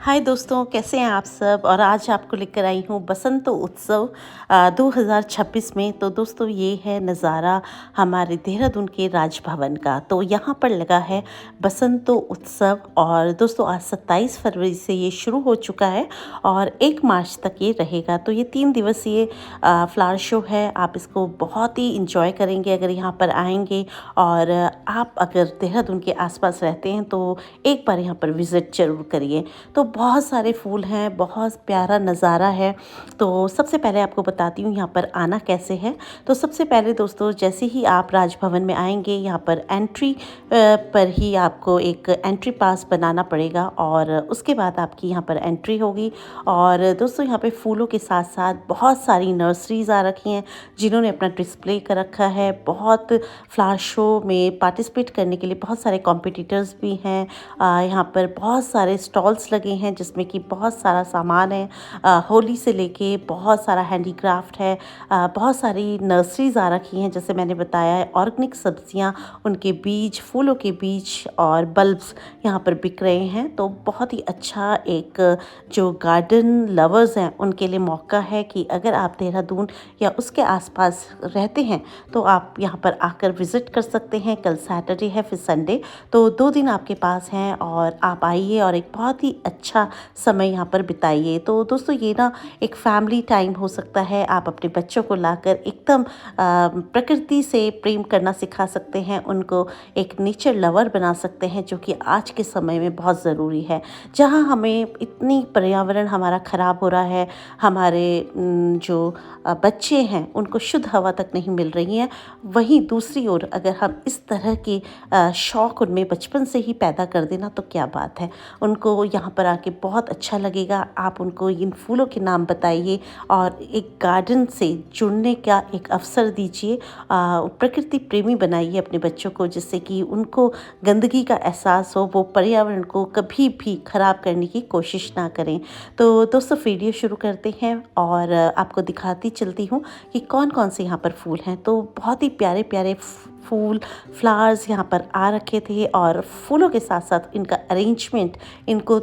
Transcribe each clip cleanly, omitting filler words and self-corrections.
हाय दोस्तों, कैसे हैं आप सब। और आज आपको लेकर आई हूँ बसंत उत्सव 2026 में। तो दोस्तों ये है नज़ारा हमारे देहरादून के राजभवन का। तो यहाँ पर लगा है बसंत उत्सव और दोस्तों आज 27 फरवरी से ये शुरू हो चुका है और 1 मार्च तक ये रहेगा। तो ये 3 दिवसीय फ्लावर शो है। आप इसको बहुत ही इंजॉय करेंगे अगर यहाँ पर आएंगे। और आप अगर देहरादून के आसपास रहते हैं तो एक बार यहाँ पर विज़िट ज़रूर करिए। तो बहुत सारे फूल हैं, बहुत प्यारा नज़ारा है। तो सबसे पहले आपको बताती हूँ यहाँ पर आना कैसे है। तो सबसे पहले दोस्तों जैसे ही आप राजभवन में आएंगे यहाँ पर एंट्री पर ही आपको एक एंट्री पास बनाना पड़ेगा और उसके बाद आपकी यहाँ पर एंट्री होगी। और दोस्तों यहाँ पे फूलों के साथ साथ बहुत सारी नर्सरीज़ आ रखी हैं जिन्होंने अपना डिस्प्ले कर रखा है। बहुत फ्लावर शो में पार्टिसिपेट करने के लिए बहुत सारे कॉम्पिटिटर्स भी हैं। यहाँ पर बहुत सारे स्टॉल्स लगे हैं जिसमें कि बहुत सारा सामान है। होली से लेके बहुत सारा हैंडीक्राफ्ट है। बहुत सारी नर्सरीज आ रखी हैं जैसे मैंने बताया है। ऑर्गेनिक सब्जियां, उनके बीज, फूलों के बीज और बल्ब्स यहाँ पर बिक रहे हैं। तो बहुत ही अच्छा एक जो गार्डन लवर्स हैं उनके लिए मौका है कि अगर आप देहरादून या उसके आसपास रहते हैं तो आप यहाँ पर आकर विज़िट कर सकते हैं। कल सैटरडे है, फिर संडे, तो 2 दिन आपके पास हैं और आप आइए और एक बहुत ही अच्छा समय यहाँ पर बिताइए। तो दोस्तों ये ना एक फैमिली टाइम हो सकता है। आप अपने बच्चों को लाकर एकदम प्रकृति से प्रेम करना सिखा सकते हैं, उनको एक नेचर लवर बना सकते हैं जो कि आज के समय में बहुत ज़रूरी है। जहाँ हमें इतनी पर्यावरण हमारा ख़राब हो रहा है, हमारे जो बच्चे हैं उनको शुद्ध हवा तक नहीं मिल रही है, वहीं दूसरी ओर अगर हम इस तरह के शौक़ उनमें बचपन से ही पैदा कर देना तो क्या बात है। उनको यहाँ पर आके बहुत अच्छा लगेगा। आप उनको इन फूलों के नाम बताइए और एक गार्डन से जुड़ने का एक अवसर दीजिए। प्रकृति प्रेमी बनाइए अपने बच्चों को जिससे कि उनको गंदगी का एहसास हो, वो पर्यावरण को कभी भी ख़राब करने की कोशिश ना करें। तो दोस्तों वीडियो शुरू करते हैं और आपको दिखाती चलती हूँ कि कौन कौन से यहाँ पर फूल हैं। तो बहुत ही प्यारे प्यारे फूल, फ्लावर्स यहाँ पर आ रखे थे और फूलों के साथ साथ इनका अरेंजमेंट, इनको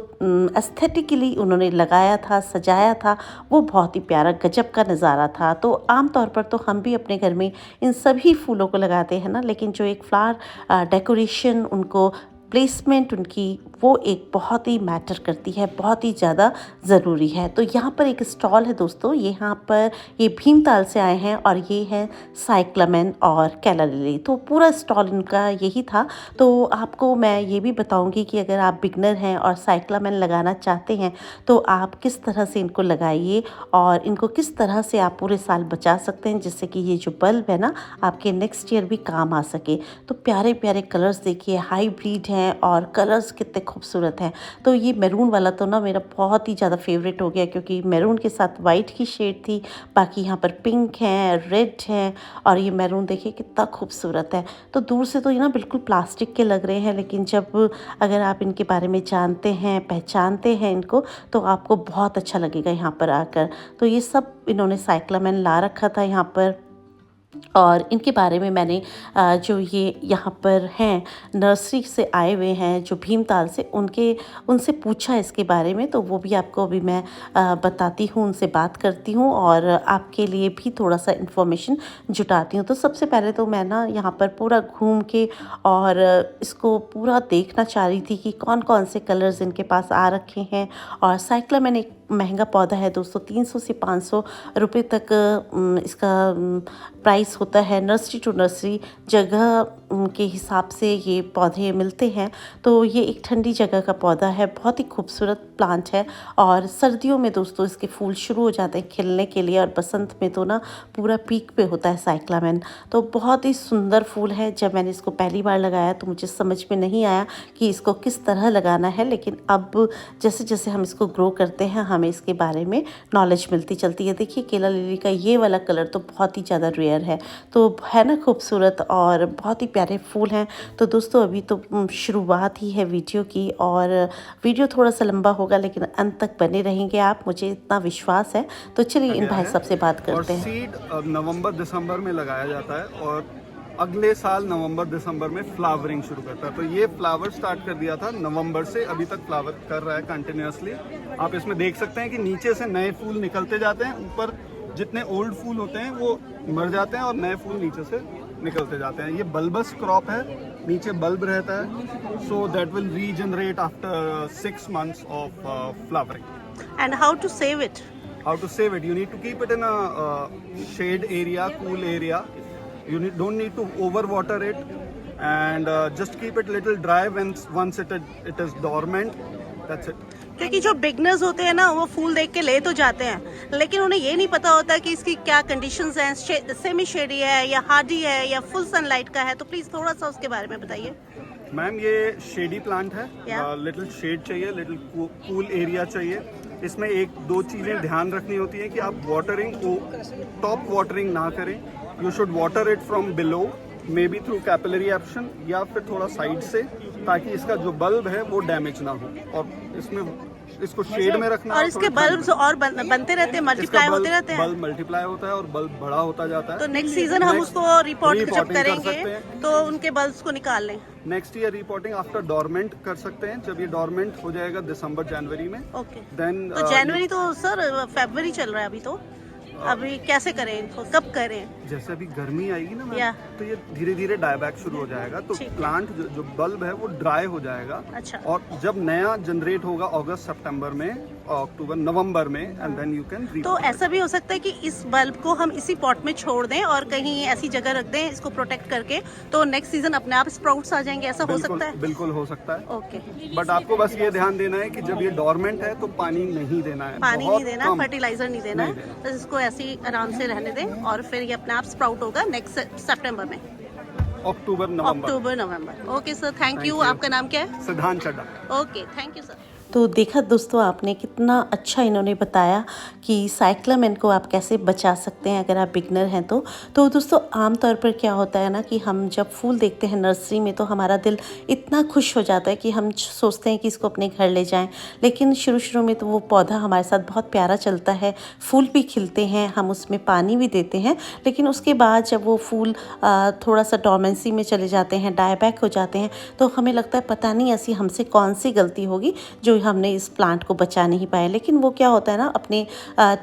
एस्थेटिकली उन्होंने लगाया था, सजाया था, वो बहुत ही प्यारा गजब का नज़ारा था। तो आम तौर पर तो हम भी अपने घर में इन सभी फूलों को लगाते हैं ना, लेकिन जो एक फ्लावर डेकोरेशन, उनको प्लेसमेंट उनकी, वो एक बहुत ही मैटर करती है, बहुत ही ज़्यादा ज़रूरी है। तो यहाँ पर एक स्टॉल है दोस्तों, यहाँ पर ये भीमताल से आए हैं और ये है साइक्लामेन और कैला लिली। तो पूरा स्टॉल इनका यही था। तो आपको मैं ये भी बताऊंगी कि अगर आप बिगनर हैं और साइक्लामेन लगाना चाहते हैं तो आप किस तरह से इनको लगाइए और इनको किस तरह से आप पूरे साल बचा सकते हैं जिससे कि ये जो बल्ब है ना आपके नेक्स्ट ईयर भी काम आ सके। तो प्यारे प्यारे कलर्स देखिए, हाइब्रिड हैं और कलर्स कितने खूबसूरत हैं। तो ये मैरून वाला तो ना मेरा बहुत ही ज़्यादा फेवरेट हो गया क्योंकि मैरून के साथ वाइट की शेड थी। बाकी यहाँ पर पिंक है, रेड है और ये मैरून देखिए कितना खूबसूरत है। तो दूर से तो ये ना बिल्कुल प्लास्टिक के लग रहे हैं, लेकिन जब अगर आप इनके बारे में जानते हैं, पहचानते हैं इनको, तो आपको बहुत अच्छा लगेगा यहाँ पर आकर। तो ये सब इन्होंने साइक्लामेन ला रखा था यहाँ पर और इनके बारे में मैंने जो ये यहाँ पर हैं नर्सरी से आए हुए हैं जो भीमताल से, उनसे पूछा इसके बारे में। तो वो भी आपको अभी मैं बताती हूँ, उनसे बात करती हूँ और आपके लिए भी थोड़ा सा इन्फॉर्मेशन जुटाती हूँ। तो सबसे पहले तो मैं ना यहाँ पर पूरा घूम के और इसको पूरा देखना चाह रही थी कि कौन कौन से कलर्स इनके पास आ रखे हैं। और साइक्लामेन एक महंगा पौधा है दोस्तों, 300 से 500 रुपये तक इसका प्राइस होता है। नर्सरी टू नर्सरी जगह के हिसाब से ये पौधे मिलते हैं। तो ये एक ठंडी जगह का पौधा है, बहुत ही खूबसूरत प्लांट है और सर्दियों में दोस्तों इसके फूल शुरू हो जाते हैं खिलने के लिए और बसंत में तो ना पूरा पीक पे होता है साइक्लामेन। तो बहुत ही सुंदर फूल है। जब मैंने इसको पहली बार लगाया तो मुझे समझ में नहीं आया कि इसको किस तरह लगाना है, लेकिन अब जैसे जैसे हम इसको ग्रो करते हैं हमें इसके बारे में नॉलेज मिलती चलती है। देखिए केला लिली का ये वाला कलर तो बहुत ही ज़्यादा रेयर है, तो है ना खूबसूरत और बहुत ही प्यारे फूल हैं। तो दोस्तों अभी तो शुरुआत ही है वीडियो की और वीडियो थोड़ा सा लंबा होगा लेकिन अंत तक बने रहेंगे आप, मुझे इतना विश्वास है। तो चलिए इन भाई साहब से बात करते हैं। सीड नवंबर दिसंबर में लगाया जाता है और अगले साल नवंबर दिसंबर में फ्लावरिंग शुरू करता है। तो ये फ्लावर स्टार्ट कर दिया था नवंबर से, अभी तक फ्लावर कर रहा है कंटिन्यूसली। आप इसमें देख सकते हैं कि नीचे से नए फूल निकलते जाते हैं, ऊपर जितने ओल्ड फूल होते हैं वो मर जाते हैं और नए फूल नीचे से निकलते जाते हैं। ये बल्बस क्रॉप है, नीचे बल्ब रहता है, so that will regenerate after 6 months of flowering. And how to save it? How to save it? You need to keep it in a shade area, cool area. You don't need to overwater it, and just keep it little dry once it is dormant. That's it. क्योंकि जो beginners होते हैं ना वो फूल देख के ले तो जाते हैं, लेकिन उन्हें ये नहीं पता होता कि इसकी क्या कंडीशंस हैं, सेमी शेडी है या हार्डी है या फुल सनलाइट का है। तो प्लीज थोड़ा सा उसके बारे में बताइए। मैम ये शेडी प्लांट है, Yeah. लिटिल शेड चाहिए, लिटिल कूल एरिया चाहिए। इसमें एक दो चीज़ें ध्यान रखनी होती है कि आप वाटरिंग को टॉप वाटरिंग ना करें। You should water it from below, may be through capillary action या फिर थोड़ा साइड से, ताकि इसका जो बल्ब है वो डैमेज ना हो। और इसको शेड में रखना। और इसके बल्ब और बनते रहते हैं, मल्टीप्लाई होते रहते हैं। बल्ब मल्टीप्लाई होता है और बल्ब बड़ा होता जाता है। तो नेक्स्ट सीजन हम उसको रिपोर्ट जब करेंगे तो उनके बल्ब्स को निकाल लें। Next year repotting after dormant कर सकते हैं, जब ये डोरमेंट हो जाएगा दिसंबर जनवरी में। ओके, देन तो जनवरी तो सर फरवरी चल रहा है अभी, तो अभी कैसे करें इनको, कब करें? जैसे अभी गर्मी आएगी ना मैम, या। तो ये धीरे धीरे डाईबैक शुरू हो जाएगा, तो प्लांट जो बल्ब है वो ड्राई हो जाएगा। अच्छा। और जब नया जनरेट होगा अगस्त सितंबर में, अक्टूबर नवंबर में, एंड देन यू कैन। तो ऐसा भी हो सकता है कि इस बल्ब को हम इसी पॉट में छोड़ दें और कहीं ऐसी जगह रख दें इसको प्रोटेक्ट करके, तो नेक्स्ट सीजन अपने आप स्प्राउट्स आ जाएंगे, ऐसा हो सकता है? बिल्कुल हो सकता है। ओके, बट आपको बस ये ध्यान देना है कि जब ये डोरमेंट है तो पानी नहीं देना है, पानी बहुत नहीं देना, कम। फर्टिलाइजर नहीं देना नहीं है, देना। बस इसको ऐसे ही आराम से रहने दें और फिर ये अपने आप स्प्राउट होगा नेक्स्ट सितंबर में, अक्टूबर नवंबर। Okay sir, thank you. आपका नाम क्या है? Siddhant Chadha. Okay, thank you sir. तो देखा दोस्तों आपने, कितना अच्छा इन्होंने बताया कि साइक्लामेन को आप कैसे बचा सकते हैं अगर आप बिगनर हैं तो दोस्तों आमतौर पर क्या होता है ना कि हम जब फूल देखते हैं नर्सरी में तो हमारा दिल इतना खुश हो जाता है कि हम सोचते हैं कि इसको अपने घर ले जाएं। लेकिन शुरू में तो वो पौधा हमारे साथ बहुत प्यारा चलता है, फूल भी खिलते हैं, हम उसमें पानी भी देते हैं, लेकिन उसके बाद जब वो फूल थोड़ा सा डोर्मेंसी में चले जाते हैं, डायबैक हो जाते हैं, तो हमें लगता है पता नहीं ऐसी हमसे कौन सी गलती होगी जो हमने इस प्लांट को बचा नहीं पाए। लेकिन वो क्या होता है ना, अपने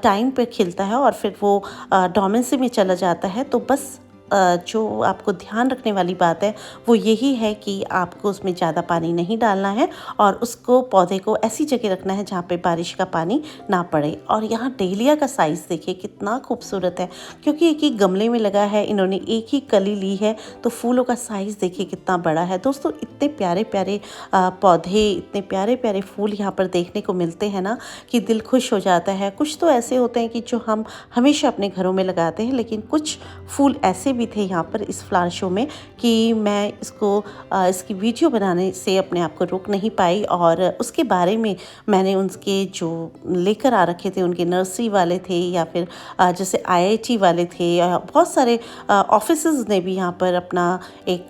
टाइम पे खिलता है और फिर वो डोर्मेंसी में चला जाता है। तो बस जो आपको ध्यान रखने वाली बात है वो यही है कि आपको उसमें ज़्यादा पानी नहीं डालना है और उसको पौधे को ऐसी जगह रखना है जहाँ पे बारिश का पानी ना पड़े। और यहाँ डेलिया का साइज़ देखिए कितना खूबसूरत है, क्योंकि एक ही गमले में लगा है, इन्होंने एक ही कली ली है, तो फूलों का साइज़ देखिए कितना बड़ा है। दोस्तों इतने प्यारे प्यारे पौधे, इतने प्यारे प्यारे फूल यहाँ पर देखने को मिलते हैं ना कि दिल खुश हो जाता है। कुछ तो ऐसे होते हैं कि जो हम हमेशा अपने घरों में लगाते हैं, लेकिन कुछ फूल ऐसे भी थे यहाँ पर इस फ्लावर शो में कि मैं इसकी वीडियो बनाने से अपने आप को रोक नहीं पाई। और उसके बारे में मैंने उनके जो लेकर आ रखे थे, उनके नर्सरी वाले थे या फिर जैसे IIT वाले थे, बहुत सारे ऑफिसेज ने भी यहाँ पर अपना एक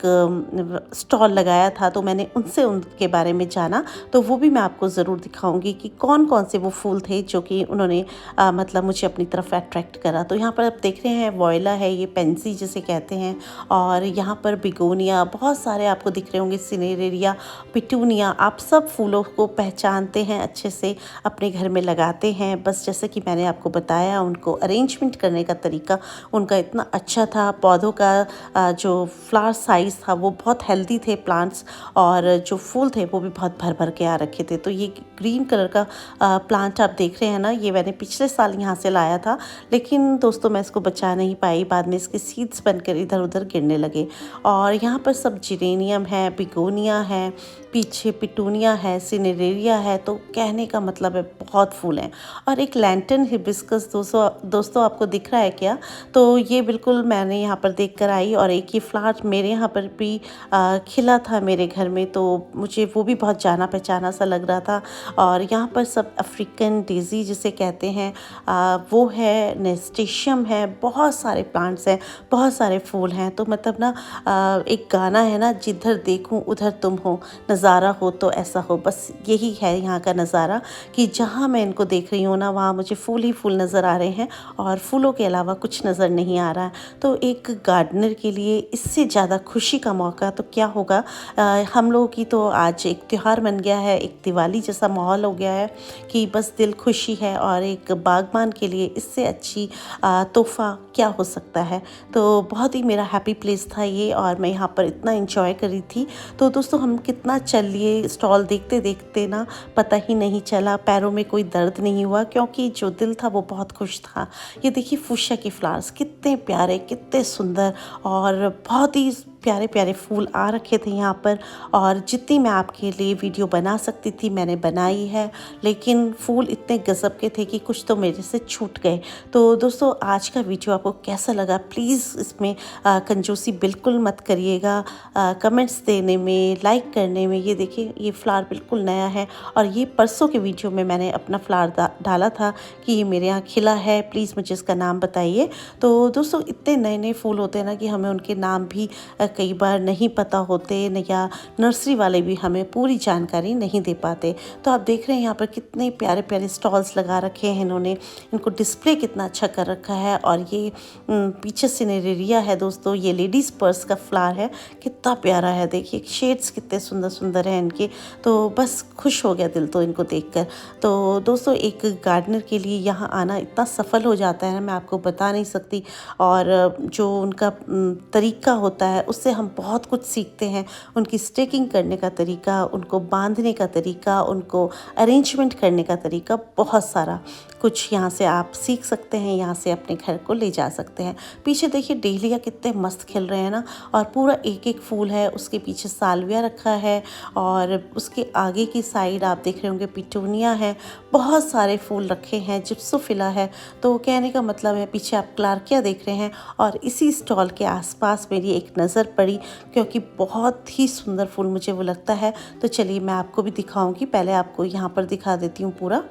स्टॉल लगाया था, तो मैंने उनसे उनके बारे में जाना। तो वो भी मैं आपको ज़रूर दिखाऊंगी कि कौन कौन से वो फूल थे जो कि उन्होंने मतलब मुझे अपनी तरफ अट्रैक्ट करा। तो यहाँ पर आप देख रहे हैं वॉयला है, ये पेंसी जिसे कहते हैं, और यहाँ पर बिगोनिया, बहुत सारे आपको दिख रहे होंगे, सिनेरेरिया, पिटूनिया। आप सब फूलों को पहचानते हैं, अच्छे से अपने घर में लगाते हैं। बस जैसे कि मैंने आपको बताया, उनको अरेंजमेंट करने का तरीका उनका इतना अच्छा था। पौधों का जो फ्लावर साइज़ था वो बहुत हेल्दी थे प्लांट्स, और जो फूल थे वो भी बहुत भर भर के आ रखे थे। तो ये ग्रीन कलर का प्लांट आप देख रहे हैं ना, ये मैंने पिछले साल यहाँ से लाया था, लेकिन दोस्तों मैं इसको बचा नहीं पाई, बाद में इसके सीड्स बनकर इधर उधर गिरने लगे। और यहाँ पर सब जिरेनियम है, बिगोनिया है, पीछे पिटूनिया है, सिनेरेरिया है, तो कहने का मतलब है बहुत फूल हैं। और एक लैंटर्न हिबिस्कस दोस्तों आपको दिख रहा है क्या? तो ये बिल्कुल मैंने यहाँ पर देख कर आई, और एक ये फ्लावर मेरे यहाँ पर भी खिला था मेरे घर में, तो मुझे वो भी बहुत जाना पहचाना सा लग रहा था। और यहाँ पर सब अफ्रीकन डेजी जिसे कहते हैं वो है, नेस्टेशियम है, बहुत सारे प्लांट्स हैं, बहुत सारे फूल हैं। तो मतलब ना एक गाना है ना, जिधर देखूं उधर तुम हो, नज़ारा हो तो ऐसा हो। बस यही है यहाँ का नज़ारा कि जहाँ मैं इनको देख रही हूँ ना, वहाँ मुझे फूल ही फूल नज़र आ रहे हैं और फूलों के अलावा कुछ नज़र नहीं आ रहा है। तो एक गार्डनर के लिए इससे ज़्यादा खुशी का मौका तो क्या होगा। हम लोगों की तो आज एक त्यौहार बन गया है, एक दिवाली जैसा माहौल हो गया है कि बस दिल खुशी है, और एक बागबान के लिए इससे अच्छी तोहफ़ा क्या हो सकता है। तो बहुत ही मेरा हैप्पी प्लेस था ये, और मैं यहाँ पर इतना एंजॉय कर रही थी। तो दोस्तों हम कितना चल लिए, स्टॉल देखते देखते ना पता ही नहीं चला, पैरों में कोई दर्द नहीं हुआ, क्योंकि जो दिल था वो बहुत खुश था। ये देखिए फुशिया के फ्लावर्स कितने प्यारे, कितने सुंदर, और बहुत ही प्यारे प्यारे फूल आ रखे थे यहाँ पर। और जितनी मैं आपके लिए वीडियो बना सकती थी मैंने बनाई है, लेकिन फूल इतने गज़ब के थे कि कुछ तो मेरे से छूट गए। तो दोस्तों आज का वीडियो आपको कैसा लगा, प्लीज़ इसमें कंजूसी बिल्कुल मत करिएगा, कमेंट्स देने में, लाइक करने में। ये देखिए ये फ्लावर बिल्कुल नया है, और ये परसों के वीडियो में मैंने अपना फ्लावर डाला था कि ये मेरे यहाँ खिला है, प्लीज़ मुझे इसका नाम बताइए। तो दोस्तों इतने नए नए फूल होते हैं ना कि हमें उनके नाम भी कई बार नहीं पता होते, या नर्सरी वाले भी हमें पूरी जानकारी नहीं दे पाते। तो आप देख रहे हैं यहाँ पर कितने प्यारे प्यारे स्टॉल्स लगा रखे हैं इन्होंने, इनको डिस्प्ले कितना अच्छा कर रखा है। और ये पीछे सिनेरिया है दोस्तों, ये लेडीज़ पर्स का फ्लावर है, कितना प्यारा है। देखिए शेड्स कितने सुंदर सुंदर हैं इनके, तो बस खुश हो गया दिल तो इनको देखकर। तो दोस्तों एक गार्डनर के लिए यहाँ आना इतना सफल हो जाता है ना, मैं आपको बता नहीं सकती। और जो उनका तरीका होता है उससे हम बहुत कुछ सीखते हैं, उनकी स्टेकिंग करने का तरीका, उनको बांधने का तरीका, उनको अरेंजमेंट करने का तरीका, बहुत सारा कुछ यहाँ से आप सीख सकते हैं, यहाँ से अपने घर को ले जा सकते हैं। पीछे देखिए डेलिया कितने मस्त खिल रहे हैं ना, और पूरा एक एक फूल है, उसके पीछे साल्विया रखा है, और उसके आगे की साइड आप देख रहे होंगे पिटूनिया है, बहुत सारे फूल रखे हैं, जिप्सोफिला है। तो कहने का मतलब है पीछे आप क्लार्किया देख रहे हैं, और इसी स्टॉल के आसपास मेरी एक नज़र पड़ी, क्योंकि बहुत ही सुंदर फूल मुझे वो लगता है। तो चलिए मैं आपको भी दिखाऊंगी, पहले आपको यहाँ पर दिखा देती हूँ पूरा।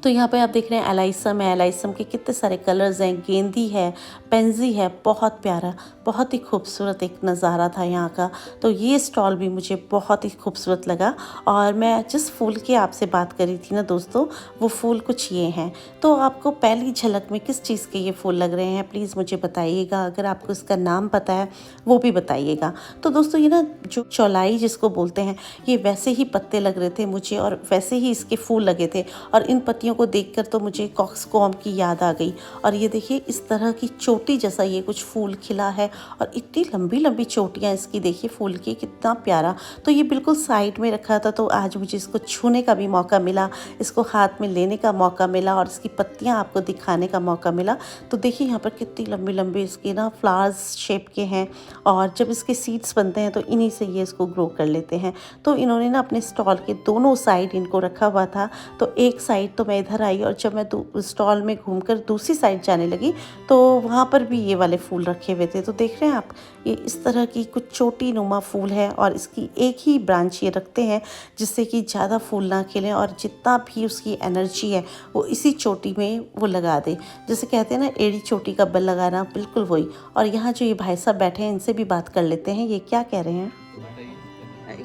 तो यहाँ पे आप देख रहे हैं एलाइसम है, एलाइसम के कितने सारे कलर्स हैं, गेंदी है, पेंजी है, बहुत प्यारा, बहुत ही खूबसूरत एक नज़ारा था यहाँ का। तो ये स्टॉल भी मुझे बहुत ही खूबसूरत लगा। और मैं जिस फूल की आपसे बात करी थी ना दोस्तों, वो फूल कुछ ये हैं। तो आपको पहली झलक में किस चीज़ के ये फूल लग रहे हैं प्लीज़ मुझे बताइएगा, अगर आपको इसका नाम पता है वो भी बताइएगा। तो दोस्तों ये ना जो चौलाई जिसको बोलते हैं, ये वैसे ही पत्ते लग रहे थे मुझे, और वैसे ही इसके फूल लगे थे, और इन पत्तियों को देखकर तो मुझे कॉक्सकॉम की याद आ गई। और ये देखिए इस तरह की चोटी जैसा ये कुछ फूल खिला है, और इतनी लंबी लंबी चोटियाँ इसकी देखिए फूल की, कितना प्यारा। तो ये बिल्कुल साइड में रखा था, तो आज मुझे इसको छूने का भी मौका मिला, इसको हाथ में लेने का मौका मिला, और इसकी पत्तियाँ आपको दिखाने का मौका मिला। तो देखिए यहाँ पर कितनी लंबी लंबी इसके ना फ्लावर्स शेप के हैं, और जब इसके सीड्स बनते हैं तो इन्हीं से ये इसको ग्रो कर लेते हैं। तो इन्होंने ना अपने स्टॉल के दोनों साइड इनको रखा हुआ था। तो एक साइड तो मैं इधर आई, और जब मैं स्टॉल में घूमकर दूसरी साइड जाने लगी तो वहाँ पर भी ये वाले फूल रखे हुए थे। तो देख रहे हैं आप, ये इस तरह की कुछ चोटी नुमा फूल है, और इसकी एक ही ब्रांच ये रखते हैं जिससे कि ज़्यादा फूल ना खिलें, और जितना भी उसकी एनर्जी है वो इसी चोटी में वो लगा दे। जैसे कहते हैं ना एड़ी चोटी का बल लगाना, बिल्कुल वही। और यहाँ जो ये भाई साहब बैठे हैं इनसे भी बात कर लेते हैं, ये क्या कह रहे हैं।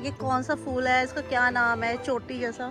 ये कौन सा फूल है, इसका क्या नाम है, चोटी जैसा?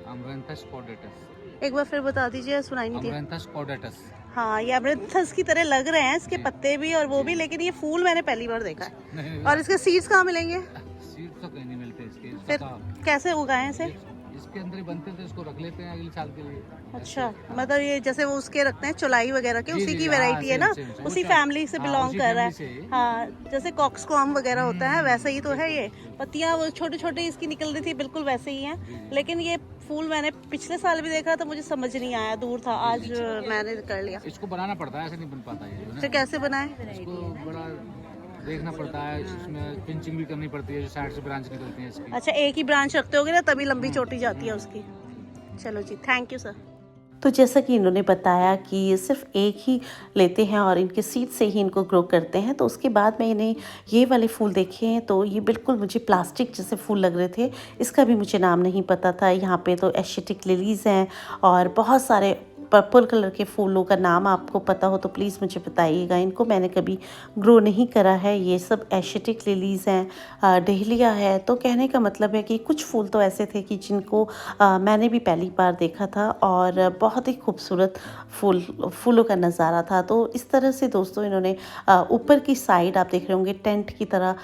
अमरंथस कॉर्डेटस। एक बार फिर बता दीजिए, सुनाई नहीं दी। अमरंथस कॉर्डेटस। हाँ ये अमरंथस की तरह लग रहे हैं इसके पत्ते भी और वो भी, लेकिन ये फूल मैंने पहली बार देखा है। और इसके सीड्स कहाँ मिलेंगे? सीड्स तो कहीं नहीं मिलते इसके। फिर कैसे उगाए इसे? इसके अंदर ही बनते थे, इसको रख लेते हैं अगले साल के लिए। अच्छा, मतलब ये जैसे वो उसके रखते हैं चौलाई वगैरह के, जी, उसी जी, की हाँ, वैरायटी है ना, सेम, उसी फैमिली से बिलोंग उसी कर रहा फैमिली से है। ही। हाँ जैसे कॉक्सकॉम वगैरह होता है वैसे ही तो है। ये पत्तियाँ वो छोटे छोटे इसकी निकल रही थी, बिल्कुल वैसे ही हैं। लेकिन ये फूल मैंने पिछले साल भी देखा था, मुझे समझ नहीं आया, दूर था, आज मैंने कर लिया। इसको बनाना पड़ता है, ऐसे नहीं बन पाता ये। फिर कैसे बनाए? इसको बड़ा देखना पड़ता है, इसमें पिंचिंग भी करनी पड़ती है, जो साइड से ब्रांच निकलती है इसकी। अच्छा एक ही ब्रांच रखते होगे ना, तभी लंबी चोटी जाती है उसकी। चलो जी, थैंक यू सर। तो जैसा कि इन्होंने बताया कि ये सिर्फ एक ही लेते हैं और इनके सीड से ही इनको ग्रो करते हैं। तो उसके बाद मैंने ये वाले फूल देखे हैं, तो ये बिल्कुल मुझे प्लास्टिक जैसे फूल लग रहे थे, इसका भी मुझे नाम नहीं पता था। यहाँ पे तो एशियाटिक लिलीज़ हैं और बहुत सारे पर्पल कलर के फूलों का नाम आपको पता हो तो प्लीज़ मुझे बताइएगा। इनको मैंने कभी ग्रो नहीं करा है। ये सब एशियाटिक लिलीज़ हैं, डहेलिया है। तो कहने का मतलब है कि कुछ फूल तो ऐसे थे कि जिनको मैंने भी पहली बार देखा था और बहुत ही खूबसूरत फूलों का नज़ारा था। तो इस तरह से दोस्तों इन्होंने ऊपर की साइड आप देख रहे होंगे टेंट की तरह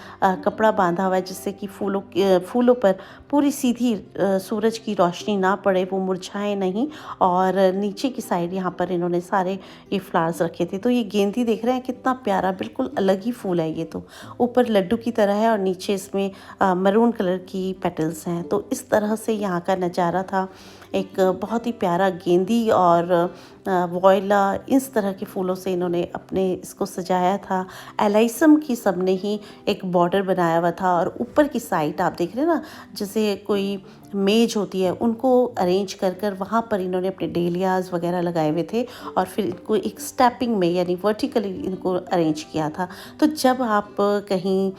कपड़ा बांधा हुआ है, जिससे कि फूलों पर पूरी सीधी सूरज की रोशनी ना पड़े, वो मुरझाए नहीं। और नीचे की साइड यहाँ पर इन्होंने सारे ये फ्लावर्स रखे थे। तो ये गेंदी देख रहे हैं कितना प्यारा, बिल्कुल अलग ही फूल है ये। तो ऊपर लड्डू की तरह है और नीचे इसमें मरून कलर की पेटल्स हैं। तो इस तरह से यहाँ का नज़ारा था। एक बहुत ही प्यारा गेंदी और वॉयला, इस तरह के फूलों से इन्होंने अपने इसको सजाया था। एलाइसम की सबने ही एक बॉर्डर बनाया हुआ था और ऊपर की साइड आप देख रहे हैं ना, जैसे कोई मेज होती है उनको अरेंज कर कर वहाँ पर इन्होंने अपने डेलियाज़ वगैरह लगाए हुए थे और फिर इनको एक स्टेपिंग में यानी वर्टिकली इनको अरेंज किया था। तो जब आप कहीं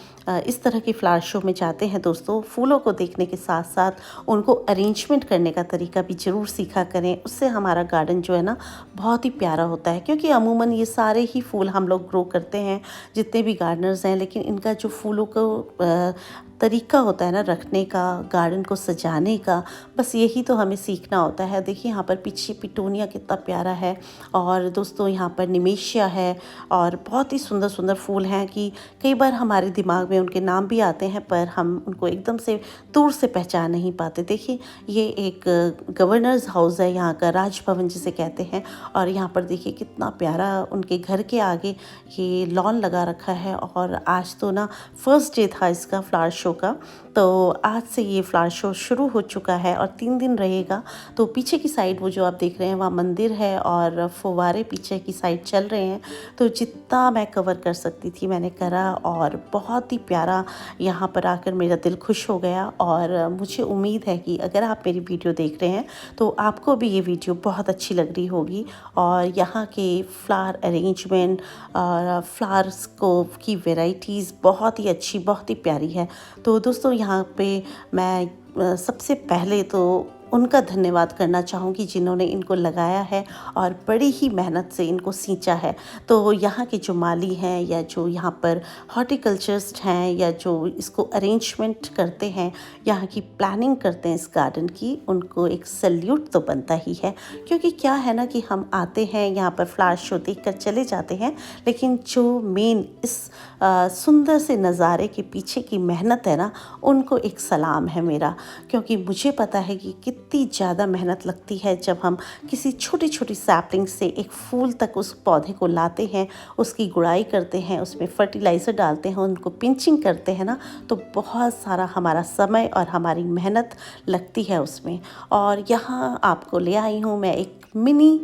इस तरह की फ्लावर शो में जाते हैं दोस्तों, फूलों को देखने के साथ साथ उनको अरेंजमेंट करने का तरीका भी ज़रूर सीखा करें। उससे हमारा गार्डन जो है ना बहुत ही प्यारा होता है, क्योंकि अमूमन ये सारे ही फूल हम लोग ग्रो करते हैं जितने भी गार्डनर्स हैं, लेकिन इनका जो फूलों को तरीका होता है ना रखने का, गार्डन को सजाने का, बस यही तो हमें सीखना होता है। देखिए यहाँ पर पीछे पिटूनिया कितना प्यारा है और दोस्तों यहाँ पर निमेशिया है और बहुत ही सुंदर सुंदर फूल हैं कि कई बार हमारे दिमाग में उनके नाम भी आते हैं पर हम उनको एकदम से दूर से पहचान नहीं पाते। देखिए ये एक गवर्नर्स हाउस है, यहाँ का राजभवन जिसे कहते हैं। और यहाँ पर देखिए कितना प्यारा उनके घर के आगे ये लॉन लगा रखा है। और आज तो ना फर्स्ट डे था इसका फ्लावर शो का, तो आज से ये फ्लावर शो शुरू हो चुका है और 3 दिन रहेगा। तो पीछे की साइड वो जो आप देख रहे हैं वहाँ मंदिर है और फव्वारे पीछे की साइड चल रहे हैं। तो जितना मैं कवर कर सकती थी मैंने करा और बहुत ही प्यारा यहाँ पर आकर मेरा दिल खुश हो गया। और मुझे उम्मीद है कि अगर आप मेरी वीडियो देख रहे हैं तो आपको भी ये वीडियो बहुत अच्छी लग रही होगी। और यहाँ के फ्लावर अरेंजमेंट और फ्लावर्स को की वेराइटीज़ बहुत ही अच्छी, बहुत ही प्यारी है। तो दोस्तों यहाँ पे मैं सबसे पहले तो उनका धन्यवाद करना चाहूँगी जिन्होंने इनको लगाया है और बड़ी ही मेहनत से इनको सींचा है। तो यहाँ के जो माली हैं या जो यहाँ पर हॉर्टिकल्चरिस्ट हैं या जो इसको अरेंजमेंट करते हैं, यहाँ की प्लानिंग करते हैं इस गार्डन की, उनको एक सैल्यूट तो बनता ही है। क्योंकि क्या है ना कि हम आते हैं यहाँ पर फ्लावर शो देख कर चले जाते हैं, लेकिन जो मेन इस सुंदर से नज़ारे के पीछे की मेहनत है ना, उनको एक सलाम है मेरा। क्योंकि मुझे पता है कि कितनी ज़्यादा मेहनत लगती है जब हम किसी छोटी छोटी सैपलिंग से एक फूल तक उस पौधे को लाते हैं, उसकी गुड़ाई करते हैं, उसमें फर्टिलाइज़र डालते हैं, उनको पिंचिंग करते हैं ना, तो बहुत सारा हमारा समय और हमारी मेहनत लगती है उसमें। और यहाँ आपको ले आई हूँ मैं एक मिनी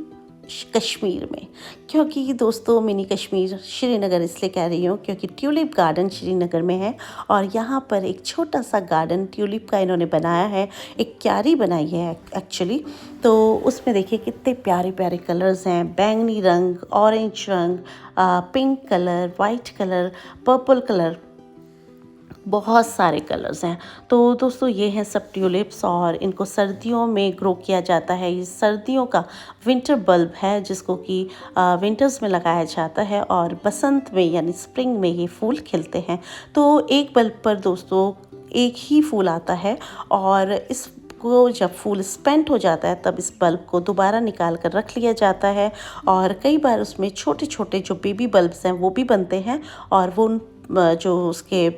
कश्मीर में, क्योंकि दोस्तों मिनी कश्मीर श्रीनगर इसलिए कह रही हूँ क्योंकि ट्यूलिप गार्डन श्रीनगर में है। और यहाँ पर एक छोटा सा गार्डन ट्यूलिप का इन्होंने बनाया है, एक क्यारी बनाई है एक्चुअली। तो उसमें देखिए कितने प्यारे प्यारे कलर्स हैं, बैंगनी रंग, ऑरेंज रंग, pink colour, white colour, purple colour, बहुत सारे कलर्स हैं। तो दोस्तों ये हैं सब ट्यूलिप्स और इनको सर्दियों में ग्रो किया जाता है। ये सर्दियों का विंटर बल्ब है जिसको कि विंटर्स में लगाया जाता है और बसंत में यानी स्प्रिंग में ये फूल खिलते हैं। तो एक बल्ब पर दोस्तों एक ही फूल आता है और इस को जब फूल स्पेंट हो जाता है तब इस बल्ब को दोबारा निकाल कर रख लिया जाता है। और कई बार उसमें छोटे छोटे जो बेबी बल्ब्स हैं वो भी बनते हैं और वो जो उसके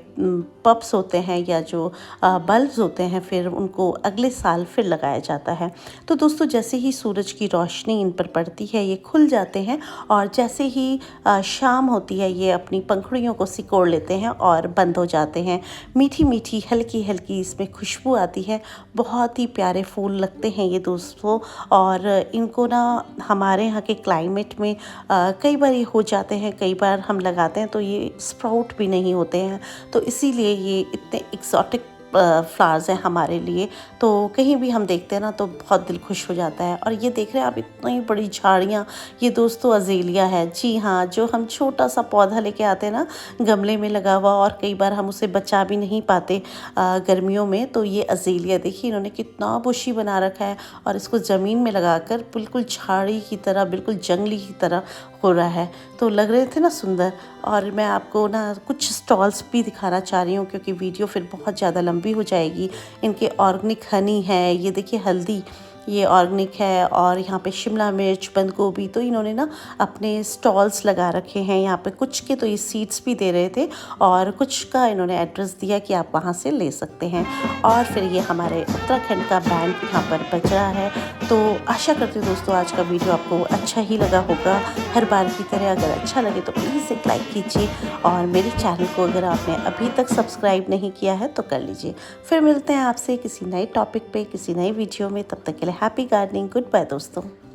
पप्स होते हैं या जो बल्ब्स होते हैं फिर उनको अगले साल फिर लगाया जाता है। तो दोस्तों जैसे ही सूरज की रोशनी इन पर पड़ती है ये खुल जाते हैं और जैसे ही शाम होती है ये अपनी पंखुड़ियों को सिकोड़ लेते हैं और बंद हो जाते हैं। मीठी मीठी हल्की हल्की इसमें खुशबू आती है, बहुत ही प्यारे फूल लगते हैं ये दोस्तों। और इनको ना हमारे यहाँ के क्लाइमेट में कई बार ये हो जाते हैं, कई बार हम लगाते हैं तो ये स्प्राउट भी नहीं होते हैं। तो इसीलिए ये इतने एक्सॉटिक फ्लावर्स हैं हमारे लिए। तो कहीं भी हम देखते हैं ना तो बहुत दिल खुश हो जाता है। और ये देख रहे हैं आप इतनी बड़ी झाड़ियाँ, ये दोस्तों अज़ेलिया है। जी हाँ, जो हम छोटा सा पौधा लेके आते हैं ना गमले में लगा हुआ, और कई बार हम उसे बचा भी नहीं पाते गर्मियों में, तो ये अज़ेलिया देखिए इन्होंने कितना बुशी बना रखा है और इसको ज़मीन में लगाकर बिल्कुल झाड़ी की तरह, बिल्कुल जंगली की तरह हो रहा है। तो लग रहे थे ना सुंदर। और मैं आपको ना कुछ स्टॉल्स भी दिखाना चाह रही हूँ क्योंकि वीडियो फिर बहुत ज़्यादा लंबी हो जाएगी। इनके ऑर्गेनिक हनी है, ये देखिए हल्दी, ये ऑर्गेनिक है। और यहाँ पे शिमला मिर्च, बंद गोभी, तो इन्होंने ना अपने स्टॉल्स लगा रखे हैं यहाँ पे। कुछ के तो ये सीड्स भी दे रहे थे और कुछ का इन्होंने एड्रेस दिया कि आप वहाँ से ले सकते हैं। और फिर ये हमारे उत्तराखंड का बैंड यहाँ पर बज रहा है। तो आशा करती हूँ दोस्तों आज का वीडियो आपको अच्छा ही लगा होगा। हर बार की तरह अगर अच्छा लगे तो प्लीज़ एक लाइक कीजिए, और मेरे चैनल को अगर आपने अभी तक सब्सक्राइब नहीं किया है तो कर लीजिए। फिर मिलते हैं आपसे किसी नए टॉपिक पे, किसी नई वीडियो में। तब तक के लिए हैप्पी गार्डनिंग, गुड बाय दोस्तों।